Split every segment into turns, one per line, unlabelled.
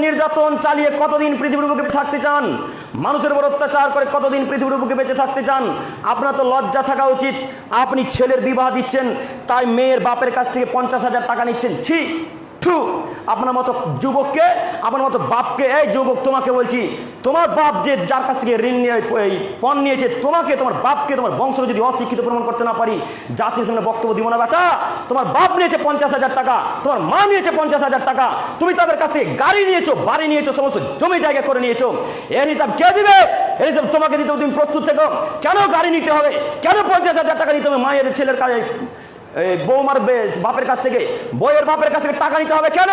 নির্যাতন চালিয়ে কতদিন পৃথিবীর বুকে থাকতে চান? মানুষের উপর অত্যাচার করে কতদিন পৃথিবীর বুকে বেঁচে থাকতে চান? আপনার তো লজ্জা থাকা উচিত। আপনি ছেলের বিবাহ দিচ্ছেন, তাই মেয়ের বাপের কাছ থেকে 50,000 টাকা নিচ্ছেন। ছি, থু। আপনার মতো যুবককে, আপনার মতো বাপকে, এই যুবক তোমাকে বলছি, তোমার বাপ যে যার কাছ থেকে ঋণ নিয়ে পণ নিয়েছে, তোমাকে, তোমার বাপকে, তোমার বংশ যদি অশিক্ষিত প্রমাণ করতে না পারি, জাতির সামনে বক্তব্য দিব না বেটা। তোমার বাপ নিয়েছে 50,000 টাকা, তোমার মা নিয়েছে 50,000 টাকা, তুমি তাদের কাছ থেকে গাড়ি নিয়েছো, বাড়ি নিয়েছো, সমস্ত জমি জায়গা করে নিয়েছো। এর হিসাব কে দিবে? এর হিসাব তোমাকে দিতে তুমি প্রস্তুত থেকো। কেন গাড়ি নিতে হবে? কেন 50,000 টাকা নিতে হবে? মায়ের ছেলের কাছে, বৌমার বাপের কাছ থেকে, বইয়ের বাপের কাছ থেকে টাকা নিতে হবে কেন?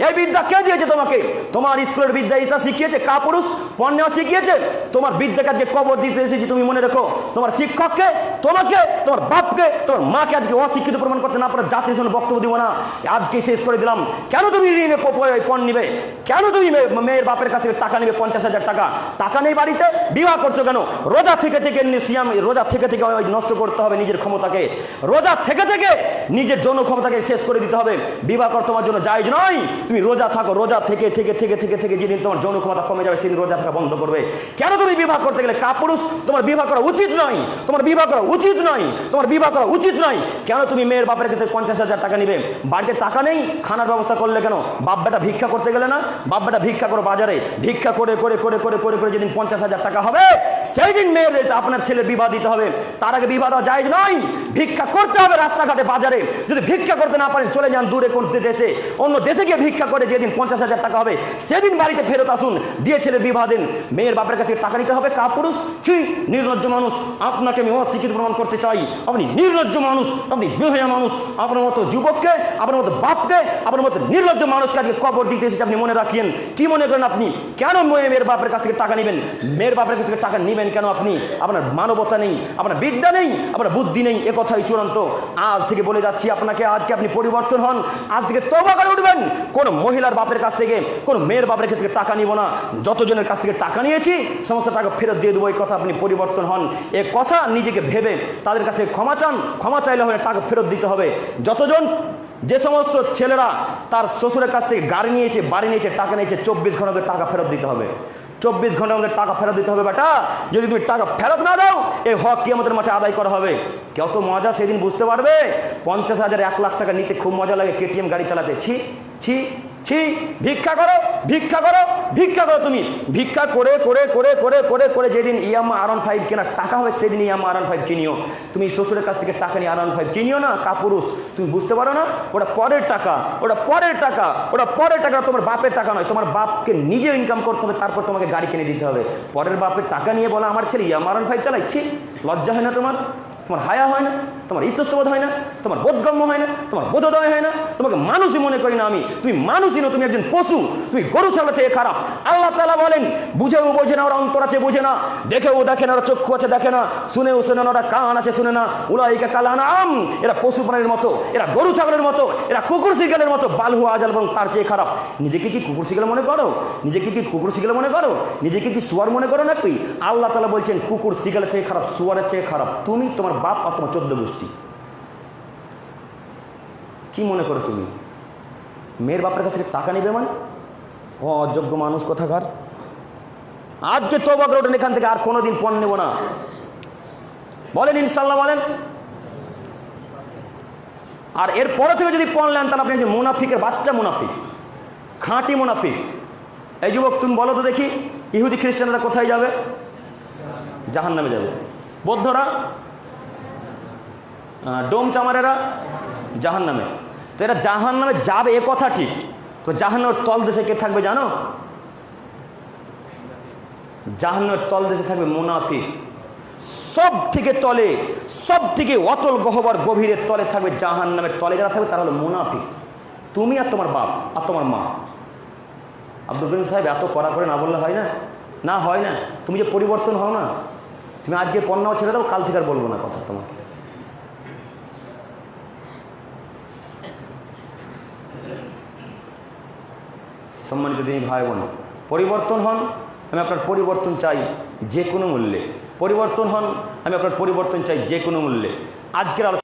এই বিদ্যা কে দিয়েছে তোমাকে? তোমার স্কুলের বিদ্যা এটা শিখিয়েছে? কাপুরুষ পণ নেওয়া শিখিয়েছে? তোমার বিদ্যাকে আজকে কবর দিতে এসেছি। তুমি মনে রেখো, তোমার শিক্ষককে, তোমাকে, তোমার বাপকে, তোমার মাকে আজকে অশিক্ষিত প্রমাণ করতে না পারে, জাতির জন্য বক্তব্য দিব না। আজকে শেষ করে দিলাম। কেন তুমি ঋণে পণ নিবে? কেন তুমি মেয়ের বাপের কাছ থেকে টাকা নিবে 50,000 টাকা? টাকা নেই বাড়িতে, বিবাহ করছো কেন? রোজা থেকে থেকে সিয়াম, রোজা থেকে থেকে নষ্ট করতে হবে নিজের ক্ষমতাকে। রোজা থেকে থেকে নিজের যৌন ক্ষমতাকে শেষ করে দিতে হবে। বিবাহ করা তোমার জন্য জায়েজ নয়। তুমি রোজা থাকো, রোজা থেকে থেকে থেকে থেকে থেকে যেদিন তোমার যৌন ক্ষমতা কমে যাবে সেদিন রোজা থাকা বন্ধ করবে। কেন তুমি বিবাহ করতে গেলে কাপুরুষ? তোমার বিবাহ করা উচিত নয়, তোমার বিবাহ করা উচিত নয়, তোমার বিবাহ করা উচিত নয়। কেন তুমি মেয়ের বাপের কাছে 50,000 টাকা নিবে? বাড়িতে টাকা নেই, খানার ব্যবস্থা করলে কেন? বাপ বেটা ভিক্ষা করতে গেলে না? বাপ বেটা ভিক্ষা করো বাজারে, ভিক্ষা করে করে করে করে করে করে যেদিন 50,000 টাকা হবে সেই দিন মেয়ের আপনার ছেলে বিবাহ দিতে হবে। তার আগে বিবাহ দেওয়া জায়েজ নয়। ভিক্ষা করতে হবে রাস্তাঘাটে, বাজারে। যদি ভিক্ষা করতে না পারেন চলে যান দূরে কোন দেশে, অন্য দেশে গিয়ে ভিক্ষা করে যেদিন 50,000 টাকা হবে সেদিন বাড়িতে ফেরত আসুন, দিয়ে ছেলের বিবাহ দিন। মেয়ের বাপের কাছে টাকা নিতে হবে? কাপুরুষ, ছি, নির্লজ্জ মানুষ। আপনাকে আমি অস্বীকৃত প্রমাণ করতে চাই, আপনি নির্লজ্জ মানুষ, আপনি বেহুয়া মানুষ। আপনার মতো যুবককে, আপনার মতো বাপকে, আপনার মতো নির্লজ্জ মানুষকে আজকে কবর দিতে এসেছে। আপনি মনে রাখেন, কি মনে করেন আপনি? কেন মেয়ের বাপের কাছ থেকে টাকা নেবেন? মেয়ের বাপের কাছ থেকে টাকা নেবেন কেন আপনি? আপনার মানবতা নেই, আপনার বিদ্যা নেই, আপনার বুদ্ধি নেই, এ কথাই চূড়ান্ত। আজ থেকে বলে যাচ্ছি আপনাকে, আজকে আপনি পরিবর্তন হন। আজ থেকে তওবা করে উঠবেন। কোন মহিলার বাপের কাছ থেকে, কোন মেয়ের বাপের কাছ থেকে টাকা নিব না। যতজনের কাছ থেকে টাকা নিয়েছি সমস্ত টাকা ফেরত দিয়ে দেবো, এই কথা আপনি পরিবর্তন হন। এ কথা নিজেকে ভেবে তাদের কাছ থেকে ক্ষমা চান। ক্ষমা চাইলে হবে, টাকা ফেরত দিতে হবে। যতজন, যে সমস্ত ছেলেরা তার শ্বশুরের কাছ থেকে গাড়ি নিয়েছে, বাড়ি নিয়েছে, টাকা নিয়েছে, 24 ঘন্টা টাকা ফেরত দিতে হবে। 24 ঘন্টার মধ্যে টাকা ফেরত দিতে হবে বেটা। যদি তুমি টাকা ফেরত না দাও, এই হক কিয়ামতের মাঠে আদায় করা হবে। কত মজা সেদিন বুঝতে পারবে। 50,000, 1 লাখ টাকা নিতে খুব মজা লাগে কেটিএম গাড়ি চালাতে। ছি ছি ছি। ভিক্ষা করো, ভিক্ষা করো, ভিক্ষা করো। তুমি ভিক্ষা করে করে করে করে করে করে যেদিন ইয়ামা R15 কেনার টাকা হবে সেদিন ইয়ামা R15 কিনিও। তুমি শ্বশুরের কাছ থেকে টাকা নিয়ে R15 কিনিও না, কাপুরুষ। তুমি বুঝতে পারো না? ওটা পরের টাকা, ওটা পরের টাকা, ওটা পরের টাকা, তোমার বাপের টাকা নয়। তোমার বাপকে নিজে ইনকাম করতে হবে, তারপর তোমাকে গাড়ি কিনে দিতে হবে। পরের বাপের টাকা নিয়ে বলা আমার ছেলে ইয়ামা R15 চালাচ্ছি। লজ্জা হয় না তোমার? তোমার হায়া হয় না? তোমার ইতস্তবোধ হয় না? তোমার বোধগম্য হয় না? তোমার বোধোদয় হয় না? তোমাকে মানুষই মনে করি না আমি। তুমি মানুষই না, তুমি একজন পশু। তুমি গরু ছাগল থেকে খারাপ। আল্লাহ তাআলা বলেন, বুঝেও বোঝে না, ওরা অন্তর আছে বোঝে না, দেখেও দেখে না, ওরা চক্ষু আছে দেখে না, শুনেও শোনে না, ওরা কান আছে শুনে না। উলাইকা কাল আনআম, এরা পশু প্রাণীর মতো, এরা গরু ছাগলের মতো, এরা কুকুর শিকালের মতো। বাল হুয়া আজাল, বরং তার চেয়ে খারাপ। নিজেকে কি কুকুর শিকাল মনে করো? নিজেকে কি কুকুর শিকাল মনে করো? নিজেকে কি শুয়ার মনে করো নাকি? আল্লাহ তাআলা বলছেন কুকুর শিকালের থেকে খারাপ, শুয়ারের থেকে খারাপ তুমি, তোমার বাপ আর তোমার 14 গোষ্ঠী। কি মনে করো তুমি? মেয়ের বাপের কাছ থেকে টাকা নিবে মানে? ও অযোগ্য মানুষ কোথাকার। আজকে তওবা করে ওঠেন এখান থেকে, আর কোনোদিন পণ নেব না। বলেন ইনশাআল্লাহ, বলেন। আর এর পরে থেকে যদি পণ নেন তাহলে আপনি একজন মুনাফিকের বাচ্চা, মুনাফিক, খাঁটি মুনাফিক। এই যুবক তুমি বলো তো দেখি, ইহুদি খ্রিস্টানরা কোথায় যাবে? জাহান্নামে যাবে। বৌদ্ধরা, ডোম চামারেরা জাহান্নামে। তো এরা জাহান্নামে যাবে এ কথা ঠিক, তো জাহান্নামের তল দেশে কে থাকবে জানো? জাহান্নামের তল দেশে থাকবে মুনাফিক। সব থেকে তলে, সব থেকে অতল গহ্বর গভীরের তলে থাকবে জাহান্নামের তলে যারা থাকবে তারা হলো মুনাফিক। তুমি আর তোমার বাপ আর তোমার মা। আব্দুল করিম সাহেব এত কড়া করে না বললে হয় না? না হয় না। তুমি যে পরিবর্তন হও না, তুমি আজকে পণ্য ছেড়ে দাও, কাল থেকে আর বলবো না কথা তোমাকে। সম্মানিত দিনী ভাই বোন, পরিবর্তন হন। আমি আপনার পরিবর্তন চাই যে কোনো মূল্যে। পরিবর্তন হন, আমি আপনার পরিবর্তন চাই যে কোনো মূল্যে। আজকের